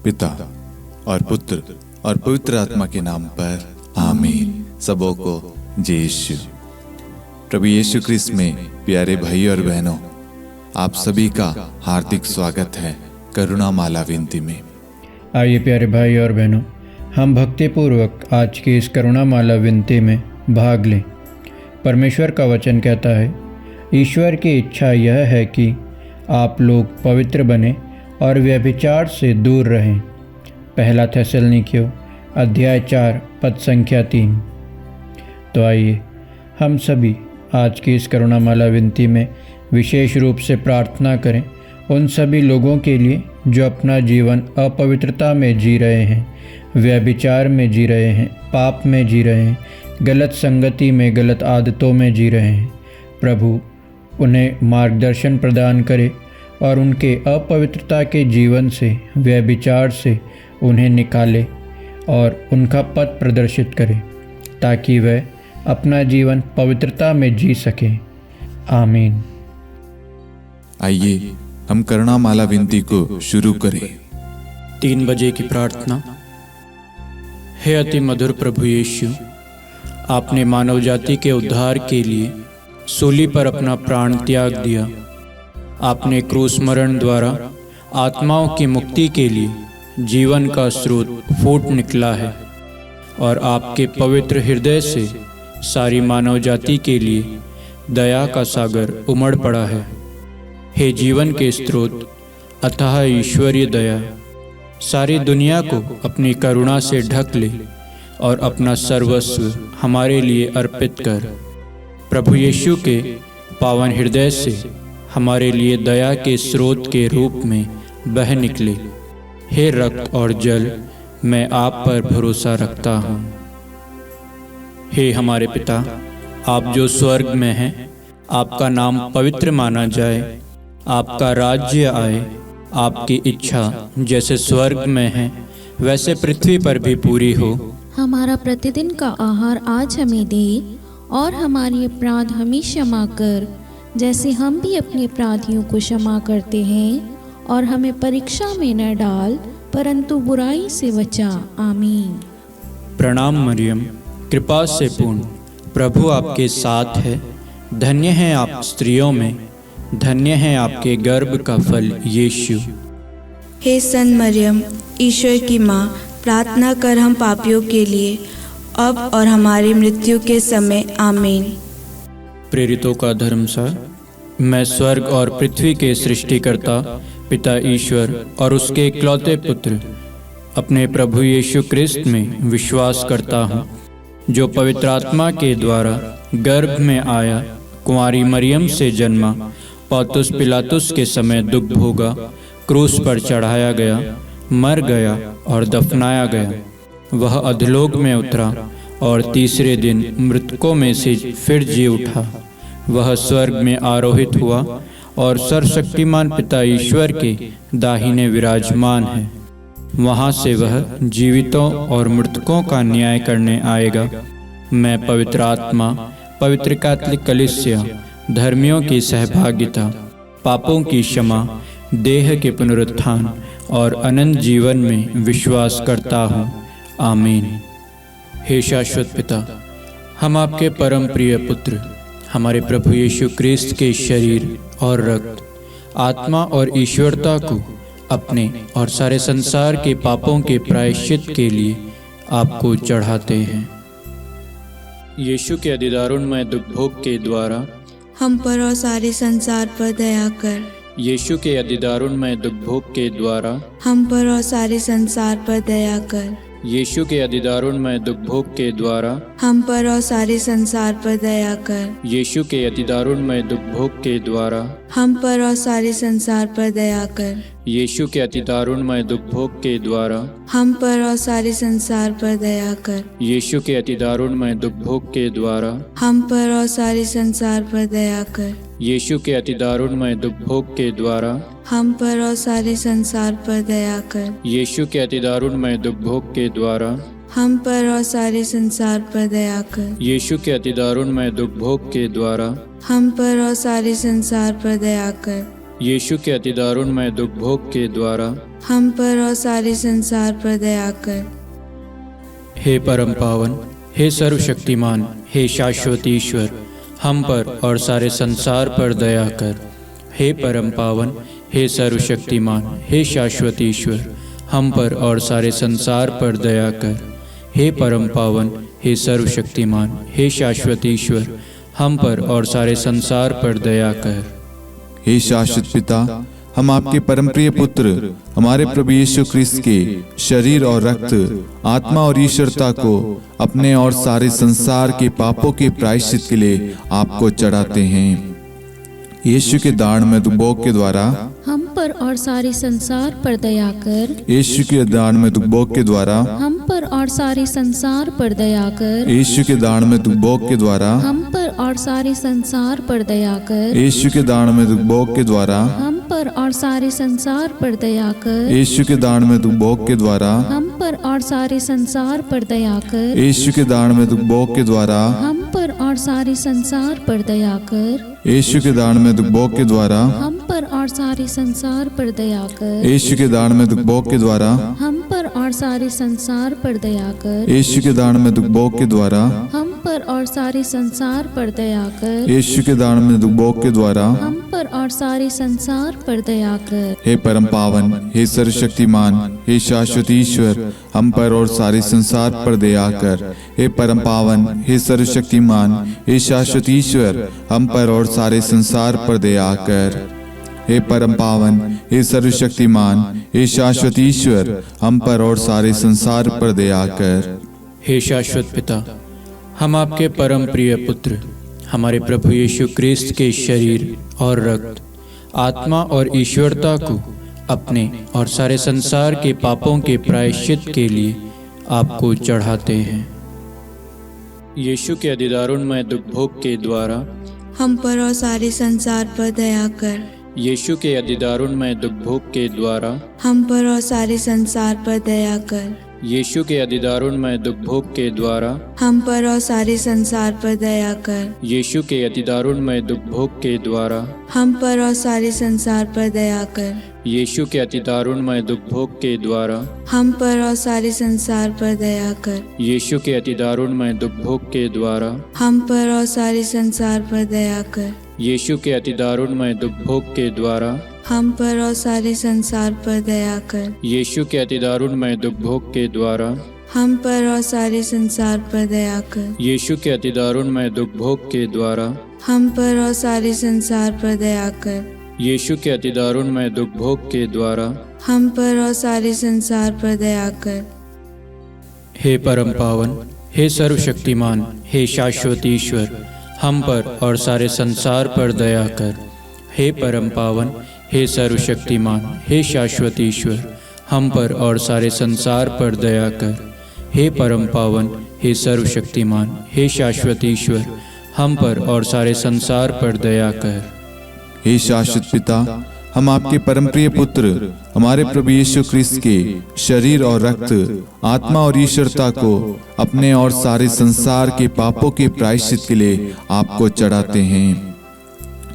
पिता और पुत्र और पवित्र आत्मा के नाम पर आमीन। सबों को जय यीशु। प्रभु यीशु क्रिस्त में प्यारे भाई और बहनों, आप सभी का हार्दिक स्वागत है करुणा माला विनती में। आइए प्यारे भाई और बहनों, हम भक्तिपूर्वक आज की इस करुणा माला विनती में भाग लें। परमेश्वर का वचन कहता है, ईश्वर की इच्छा यह है कि आप लोग पवित्र बने और व्यभिचार से दूर रहें। पहला थेसलनिकियों अध्याय 4 पद संख्या 3। तो आइए हम सभी आज की इस करुणा माला विनती में विशेष रूप से प्रार्थना करें उन सभी लोगों के लिए जो अपना जीवन अपवित्रता में जी रहे हैं, व्यभिचार में जी रहे हैं, पाप में जी रहे हैं, गलत संगति में, गलत आदतों में जी रहे हैं। प्रभु उन्हें मार्गदर्शन प्रदान करे और उनके अपवित्रता के जीवन से, व्यभिचार से उन्हें निकाले और उनका पथ प्रदर्शित करे ताकि वह अपना जीवन पवित्रता में जी सके। आमीन। आइए हम करुणा माला विनती को शुरू करें। 3 बजे की प्रार्थना। हे अति मधुर प्रभु यीशु, आपने मानव जाति के उद्धार के लिए सूली पर अपना प्राण त्याग दिया। आपने क्रूस मरण द्वारा आत्माओं की मुक्ति के लिए जीवन का स्रोत फूट निकला है और आपके पवित्र हृदय से सारी मानव जाति के लिए दया का सागर उमड़ पड़ा है। हे जीवन के स्रोत, अतः ईश्वरीय दया सारी दुनिया को अपनी करुणा से ढक ले और अपना सर्वस्व हमारे लिए अर्पित कर। प्रभु यीशु के पावन हृदय से हमारे लिए दया के स्रोत के रूप में बह निकले। हे रक्त और जल, मैं आप पर भरोसा रखता हूँ। हे हमारे पिता, आप जो स्वर्ग में हैं, आपका नाम पवित्र माना जाए, आपका राज्य आए, आपकी इच्छा जैसे स्वर्ग में है वैसे पृथ्वी पर भी पूरी हो। हमारा प्रतिदिन का आहार आज हमें दे और हमारे अपराध हमें क्षमा कर, जैसे हम भी अपने अपराधियों को क्षमा करते हैं, और हमें परीक्षा में न डाल परंतु बुराई से बचा। आमीन। प्रणाम मरियम, कृपा से पूर्ण, प्रभु आपके साथ है। धन्य हैं आप स्त्रियों में, धन्य है आपके गर्भ का फल यीशु। हे सन मरियम, ईश्वर की माँ, प्रार्थना कर हम पापियों के लिए अब और हमारी मृत्यु के समय। आमीन। प्रेरितों का धर्मसार। मैं स्वर्ग और पृथ्वी के सृष्टिकर्ता पिता ईश्वर और उसके इकलौते पुत्र अपने प्रभु यीशु क्रिस्त में विश्वास करता हूँ, जो पवित्र आत्मा के द्वारा गर्भ में आया, कुंवारी मरियम से जन्मा, पौंतुस पिलातुस के समय दुख भोगा, क्रूस पर चढ़ाया गया, मर गया और दफनाया गया। वह अधोलोक में उतरा और तीसरे दिन मृतकों में से फिर जी उठा। वह स्वर्ग में आरोहित हुआ और सर्वशक्तिमान पिता ईश्वर के दाहिने विराजमान है। वहाँ से वह जीवितों और मृतकों का न्याय करने आएगा। मैं पवित्र आत्मा, पवित्र कैथोलिक कलीसिया, धर्मियों की सहभागिता, पापों की क्षमा, देह के पुनरुत्थान और अनंत जीवन में विश्वास करता हूँ। आमीन। हे शाश्वत पिता, हम आपके परम प्रिय पुत्र, हमारे प्रभु यीशु क्रिस्त के शरीर और रक्त, आत्मा और ईश्वरता को अपने और सारे संसार के पापों के प्रायश्चित के लिए आपको चढ़ाते हैं। यीशु के अधिदारुणमय दुख भोग के द्वारा हम पर और सारे संसार पर दया कर। यीशु के अधिदारुणमय दुख भोग के द्वारा हम पर और सारे संसार पर दया कर। यीशु के अधिदारुणमय दुख भोग के द्वारा हम पर और सारे संसार पर दया कर। यीशु के अधिदारुणमय दुख भोग के द्वारा हम पर और सारे संसार पर दया कर। यीशु के अधिदारुणमय दुख भोग के द्वारा हम पर और सारे संसार पर दया कर। यीशु के अधिदारुणमय दुख भोग के द्वारा हम पर और सारे संसार पर दया कर। यीशु के अधिदारुणमय दुख भोग के द्वारा हम पर और सारे संसार पर दया कर। यीशु के अधिदारुणमय दुख भोग के द्वारा हम पर और सारे संसार पर दया कर। यीशु के अतिदारुणमय दुख भोग के द्वारा हम पर और सारे संसार पर दया कर। यीशु के अतिदारुणमय दुख भोग के द्वारा हम पर और सारे संसार पर दया कर। हे परम पावन, हे सर्वशक्तिमान, हे शाश्वत ईश्वर, हम पर और सारे संसार पर दया कर। हे परम पावन, हे सर्वशक्तिमान, हे शाश्वत ईश्वर, हम पर और सारे संसार पर दया कर। हे परम पावन, हे सर्वशक्तिमान, हे शाश्वत ईश्वर, हम पर और सारे संसार पर दया कर। हे शाश्वत पिता, हम आपके परम प्रिय पुत्र हमारे प्रभु यीशु ख्रिस्त के शरीर और रक्त, आत्मा और ईश्वरता को अपने और सारे संसार के पापों के प्रायश्चित के लिए आपको चढ़ाते हैं। यीशु के दान में भोग के द्वारा हम पर और सारे संसार पर दया कर। यीशु के दान में भोग के द्वारा हम पर और सारे संसार पर दया कर। यीशु के दान में भोग के द्वारा हम पर और सारे संसार पर दया कर। यीशु के दान में भोग के द्वारा हम पर और सारे संसार पर दया कर। यीशु के दान में भोग के द्वारा हम पर और सारे संसार पर दया कर। यीशु के दान में भोग के द्वारा हम पर और सारे संसार पर दया कर। यीशु के दान में भोग के द्वारा हम पर और सारे संसार पर दया कर। यीशु के दान में भोग के द्वारा हम पर और सारे संसार पर दया कर। यीशु के दान में भोग के द्वारा हम पर और सारे संसार पर दया कर। यीशु के दान में भोग के द्वारा हम पर और सारे संसार पर दया कर। हे परम पावन, हे सर्वशक्तिमान, हे शाश्वत ईश्वर, हम पर और सारे संसार पर दया कर। हे परम पावन, हे सर्वशक्तिमान, हे शाश्वत ईश्वर, हम पर और सारे संसार पर दया कर। हे परम पावन, हे सर्वशक्तिमान, हे शाश्वत ईश्वर, हम पर और सारे संसार पर दया कर। हे शाश्वत पिता, हम आपके परम प्रिय पुत्र हमारे प्रभु यीशु क्रिस्त के शरीर और रक्त, आत्मा और ईश्वरता को अपने और सारे संसार के पापों के प्रायश्चित के लिए आपको चढ़ाते हैं। यीशु के अधिदारुणमय दुख भोग के द्वारा हम पर और सारे संसार पर दया कर। यीशु के अधिदारुणमय दुख भोग के द्वारा हम पर और सारे संसार पर दया कर। यीशु के अधिदारुणमय दुख भोग के द्वारा हम पर और सारे संसार पर दया कर। यीशु के अधिदारुणमय दुख भोग के द्वारा हम पर और सारे संसार पर दया कर। यीशु के अधिदारुणमय दुख भोग के द्वारा हम पर और सारे संसार पर दया कर। यीशु के अधिदारुणमय दुख भोग के द्वारा हम पर और सारे संसार पर दया कर। यीशु के अधिदारुणमय दुख भोग के द्वारा हम पर और सारे संसार पर दया कर। यीशु के अधिदारुणमय दुख भोग के द्वारा हम पर और सारे संसार पर दया कर। यीशु के अधिदारुणमय दुख भोग के द्वारा हम पर और सारे संसार पर दया कर। यीशु के अधिदारुणमय दुख भोग के द्वारा हम पर और सारे संसार पर दया कर। हे परम पावन, हे सर्वशक्तिमान, हे शाश्वत ईश्वर, हम पर और सारे संसार पर दया कर। हे परम पावन, हे सर्वशक्तिमान, हे शाश्वत ईश्वर, हम पर और सारे संसार पर दया कर। हे परम पावन, हे सर्वशक्तिमान, हे शाश्वत ईश्वर, हम पर और सारे संसार पर दया कर। हे शाश्वत पिता, हम आपके परम प्रिय पुत्र हमारे प्रभु यीशु ख्रिस्त के शरीर और रक्त, आत्मा और ईश्वरता को अपने और सारे संसार के पापों के प्रायश्चित के लिए आपको चढ़ाते हैं।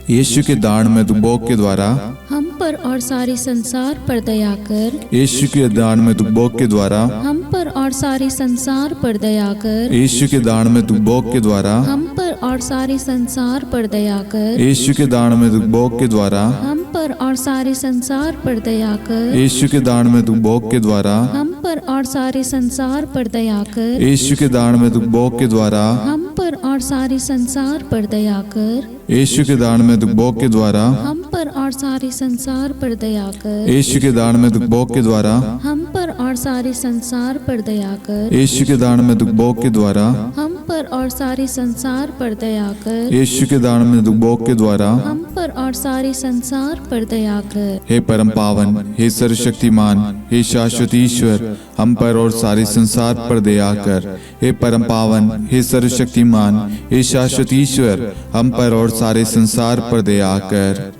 यीशु के दान में भोग के द्वारा हम पर और सारे संसार पर दया कर। यीशु के दान में भोग के द्वारा हम पर और सारे संसार पर दया कर। यीशु के दान में भोग के द्वारा हम पर और सारे संसार पर दया कर। यीशु के दान में भोग के द्वारा हम पर और सारे संसार पर दया कर। यीशु के दान में भोग के द्वारा हम पर और सारे संसार पर दया कर। यीशु के दान में भोग के द्वारा हम पर और सारे संसार पर दया कर। यीशु के दान में भोग के द्वारा हम पर और सारे संसार पर दया कर। यीशु के दान में भोग के द्वारा हम पर और सारे संसार पर दया कर। यीशु के दान में भोग के द्वारा हम पर और सारे संसार पर दया कर। यीशु के दान में भोग के द्वारा हम पर और सारे संसार पर दया कर। हे परम पावन, हे सर्वशक्तिमान, हे शाश्वत ईश्वर, हम पर और सारे संसार पर दया कर। हे परम पावन, हे सर्वशक्तिमान, हे शाश्वत ईश्वर, हम पर और सारे संसार पर दया कर।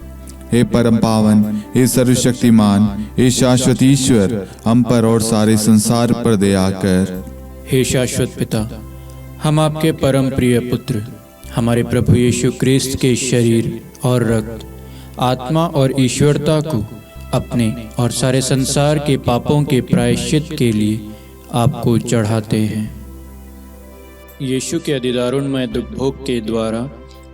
हे परम पावन, हे सर्वशक्तिमान, हे शाश्वत ईश्वर, हम पर और सारे संसार पर दया कर। हे शाश्वत पिता, हम आपके परम प्रिय पुत्र हमारे प्रभु यीशु क्रिस्त के शरीर और रक्त, आत्मा और ईश्वरता को अपने और सारे संसार के पापों के प्रायश्चित के लिए आपको चढ़ाते हैं। यीशु के अधिदारुणमय दुख भोग के द्वारा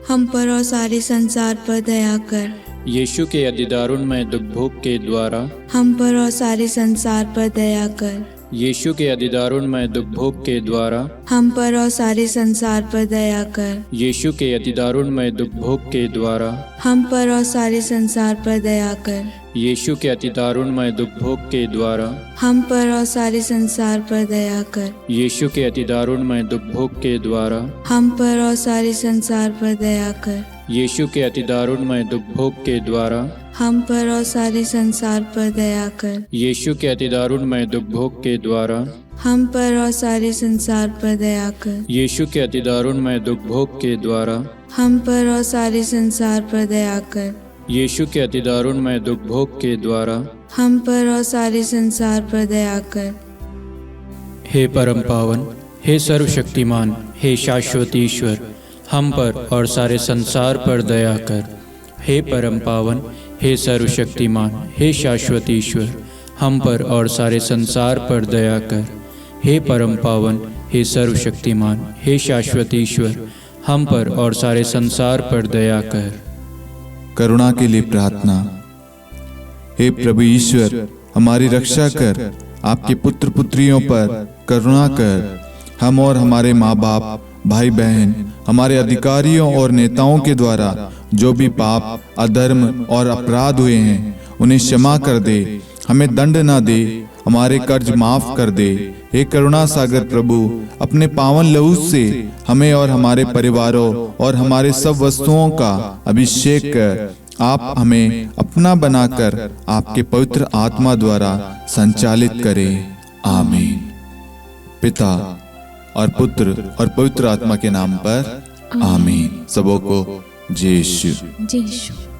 हम पर और सारे संसार पर दया कर। यीशु के अधिदारुणमय दुख भोग के द्वारा हम पर और सारे संसार पर दया कर। यीशु के अधिदारुणमय दुख भोग के द्वारा हम पर और सारे संसार पर दया कर। यीशु के अधिदारुणमय दुख भोग के द्वारा हम पर और सारे संसार पर दया कर। यीशु के अधिदारुणमय दुख भोग के द्वारा हम पर और सारे संसार पर दया कर। यीशु के अधिदारुणमय दुख भोग के द्वारा हम पर और सारे संसार पर दया कर। यीशु के अधिदारुणमय दुख भोग के द्वारा हम पर और सारे संसार पर दया कर। यीशु के अधिदारुणमय दुख भोग के द्वारा हम पर और सारे संसार पर दया कर। यीशु के अधिदारुणमय दुख भोग के द्वारा हम पर और सारे संसार पर दया कर। यीशु के अधिदारुणमय दुख भोग के द्वारा हम पर और सारे संसार पर दया कर। हे परम पावन, हे सर्वशक्तिमान, हे शाश्वत ईश्वर, हम पर और सारे संसार पर दया कर। हे परम पावन, हे सर्वशक्तिमान, हे शाश्वत ईश्वर, हम पर और सारे संसार पर दया कर। हे परम पावन, हे सर्वशक्तिमान, हे शाश्वत ईश्वर, हम पर और सारे संसार पर दया कर। करुणा के लिए प्रार्थना। हे प्रभु ईश्वर, हमारी रक्षा कर, आपके पुत्र पुत्रियों पर करुणा कर। हम और हमारे माँ बाप, भाई बहन, हमारे अधिकारियों और नेताओं के द्वारा जो भी पाप, अधर्म और अपराध हुए हैं उन्हें क्षमा कर दे, हमें दंड ना दे, हमारे कर्ज माफ कर दे। हे करुणा सागर प्रभु, अपने पावन लहू से हमें और हमारे परिवारों और हमारे सब वस्तुओं का अभिषेक कर। आप हमें अपना बनाकर आपके पवित्र आत्मा द्वारा संचालित करें। आमीन। पिता और पुत्र और पवित्र आत्मा के नाम पर आमीन। सबों को जय यीशु। जय यीशु।